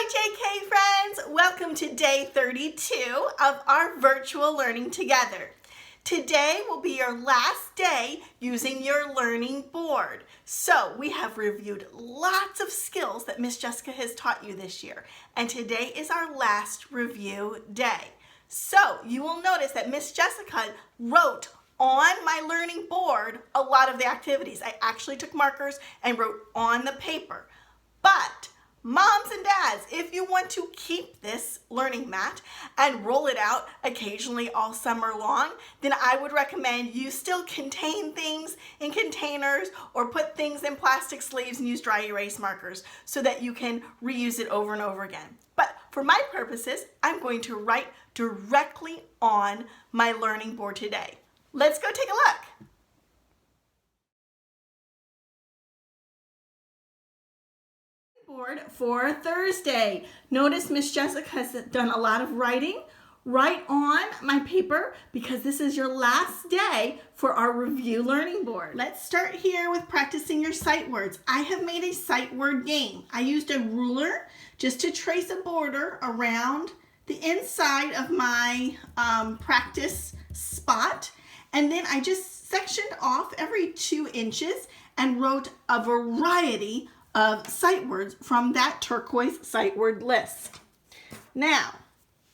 Hi JK friends! Welcome to day 32 of our virtual learning together. Today will be your last day using your learning board. So we have reviewed lots of skills that Miss Jessica has taught you this year, and today is our last review day. So you will notice that Miss Jessica wrote on my learning board a lot of the activities. I actually took markers and wrote on the paper. But moms and dads, if you want to keep this learning mat and roll it out occasionally all summer long, then I would recommend you still contain things in containers or put things in plastic sleeves and use dry erase markers so that you can reuse it over and over again. But for my purposes, I'm going to write directly on my learning board today. Let's go take a look. Board for Thursday. Notice Miss Jessica has done a lot of writing right on my paper because this is your last day for our review learning board. Let's start here with practicing your sight words. I have made a sight word game. I used a ruler just to trace a border around the inside of my practice spot, and then I just sectioned off every 2 inches and wrote a variety of sight words from that turquoise sight word list. Now,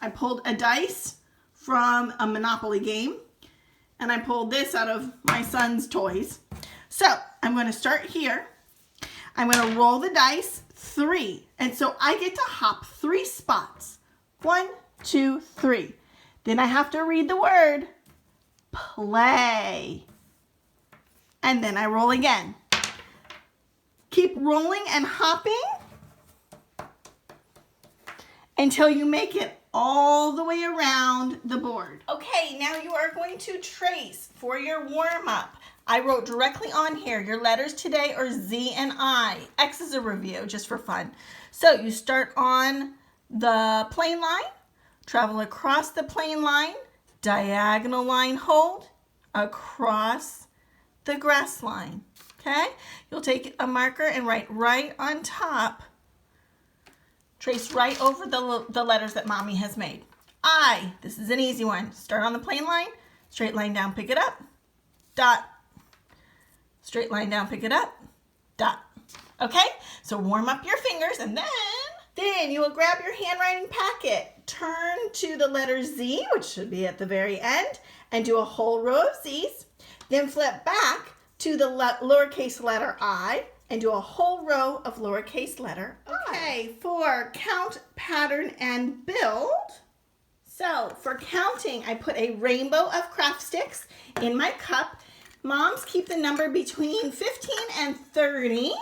I pulled a dice from a Monopoly game, and I pulled this out of my son's toys. So I'm going to start here. I'm going to roll the dice 3, and so I get to hop 3 spots. 1, 2, 3. Then I have to read the word play, and then I roll again. Keep rolling and hopping until you make it all the way around the board. Okay, now you are going to trace for your warm-up. I wrote directly on here, your letters today are Z and I. X is a review, just for fun. So you start on the plane line, travel across the plane line, diagonal line hold, across the grass line. Okay, you'll take a marker and write right on top, trace right over the letters that mommy has made. I, this is an easy one. Start on the plane line, straight line down, pick it up, dot. Straight line down, pick it up, dot. Okay, so warm up your fingers, and then you will grab your handwriting packet, turn to the letter Z, which should be at the very end, and do a whole row of Z's. Then flip back to the lowercase letter I and do a whole row of lowercase letter I. Okay, for count, pattern, and build. So for counting, I put a rainbow of craft sticks in my cup. Moms, keep the number between 15 and 30.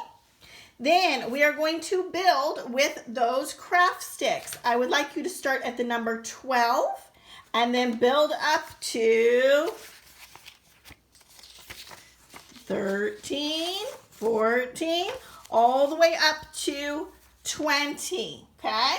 Then we are going to build with those craft sticks. I would like you to start at the number 12 and then build up to 13, 14, all the way up to 20, okay?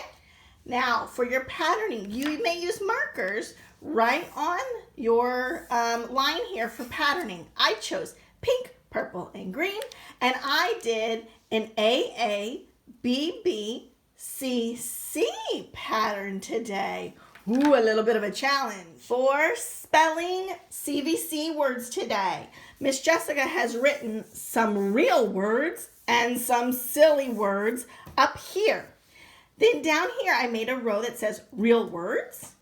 Now, for your patterning, you may use markers right on your line here for patterning. I chose pink, purple, and green, and I did an AA, BB, CC pattern today. Ooh, a little bit of a challenge. For spelling CVC words today, Miss Jessica has written some real words and some silly words up here. Then down here, I made a row that says real words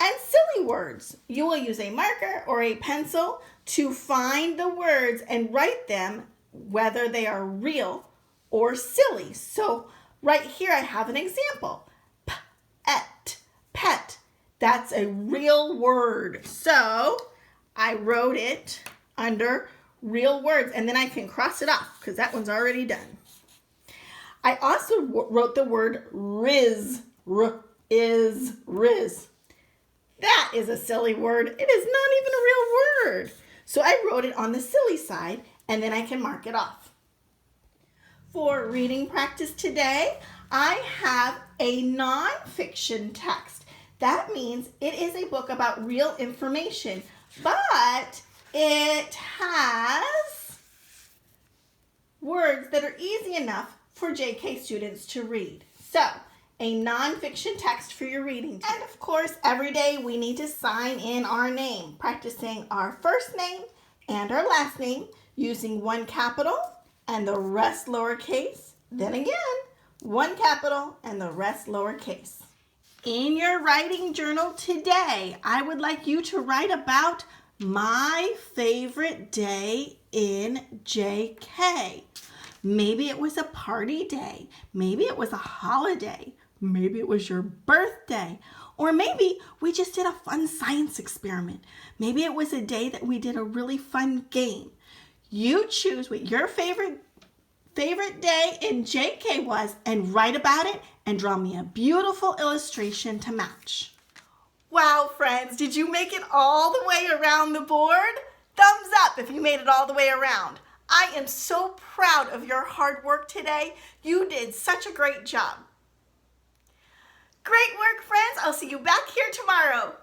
and silly words. You will use a marker or a pencil to find the words and write them whether they are real or silly. So right here, I have an example. Pet. That's a real word. So I wrote it under real words, and then I can cross it off because that one's already done. I also wrote the word riz. Riz. That is a silly word. It is not even a real word. So I wrote it on the silly side, and then I can mark it off. For reading practice today, I have a nonfiction text. That means it is a book about real information, but it has words that are easy enough for JK students to read. So a nonfiction text for your reading today. And of course, every day we need to sign in our name, practicing our first name and our last name using one capital and the rest lowercase. Then again, one capital and the rest lowercase. In your writing journal today, I would like you to write about my favorite day in JK. Maybe it was a party day. Maybe it was a holiday. Maybe it was your birthday. Or maybe we just did a fun science experiment. Maybe it was a day that we did a really fun game. You choose what your favorite day in JK was and write about it and draw me a beautiful illustration to match. Wow, friends, did you make it all the way around the board? Thumbs up if you made it all the way around. I am so proud of your hard work today. You did such a great job. Great work, friends. I'll see you back here tomorrow.